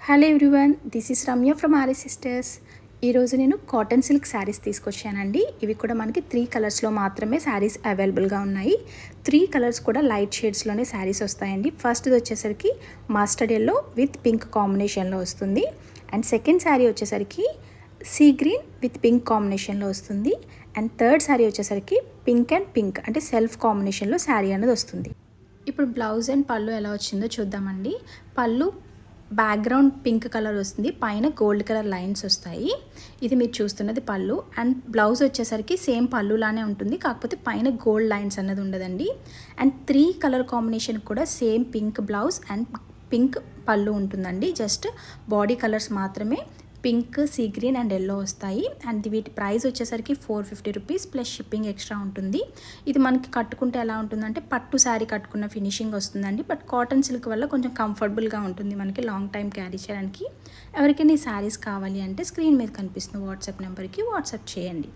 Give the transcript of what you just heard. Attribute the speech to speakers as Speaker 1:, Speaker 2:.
Speaker 1: Hello everyone, this is Ramya from RA sisters. ఈరోజు నేను cotton silk saris తీసుకొచ్చానండి. ఇవి కూడా మనకి 3 కలర్స్లో మాత్రమే శారీస్ అవైలబుల్గా ఉన్నాయి. 3 కలర్స్ కూడా లైట్ షేడ్స్లోనే శారీస్ వస్తాయండి. ఫస్ట్ది వచ్చేసరికి మస్టర్డ్ ఎల్లో విత్ పింక్ కాంబినేషన్లో వస్తుంది. అండ్ సెకండ్ శారీ వచ్చేసరికి సీ గ్రీన్ విత్ పింక్ కాంబినేషన్లో వస్తుంది. అండ్ థర్డ్ శారీ వచ్చేసరికి పింక్ అండ్ పింక్ అంటే సెల్ఫ్ కాంబినేషన్లో శారీ అనేది వస్తుంది. ఇప్పుడు బ్లౌజ్ అండ్ పళ్ళు ఎలా వచ్చిందో చూద్దామండి. పళ్ళు బ్యాక్గ్రౌండ్ పింక్ కలర్ వస్తుంది, పైన గోల్డ్ కలర్ లైన్స్ వస్తాయి. ఇది మీరు చూస్తున్నది పళ్ళు. అండ్ బ్లౌజ్ వచ్చేసరికి సేమ్ పళ్ళులానే ఉంటుంది, కాకపోతే పైన గోల్డ్ లైన్స్ అన్నది ఉండదండి. అండ్ 3 కలర్ కాంబినేషన్ కూడా same pink blouse and pink పళ్ళు ఉంటుందండి. జస్ట్ బాడీ కలర్స్ మాత్రమే pink, sea green and yellow వస్తాయి. అండ్ వీటి ప్రైస్ వచ్చేసరికి 450 రూపీస్ ప్లస్ షిప్పింగ్ ఎక్స్ట్రా ఉంటుంది. ఇది మనకి కట్టుకుంటే ఎలా ఉంటుందంటే పట్టు శారీ కట్టుకున్న ఫినిషింగ్ వస్తుందండి. బట్ కాటన్ సిల్క్ వల్ల కొంచెం కంఫర్టబుల్గా ఉంటుంది మనకి లాంగ్ టైం క్యారీ చేయడానికి. ఎవరికైనా ఈ శారీస్ కావాలి అంటే స్క్రీన్ మీద కనిపిస్తున్న వాట్సాప్ నెంబర్కి వాట్సాప్ చేయండి.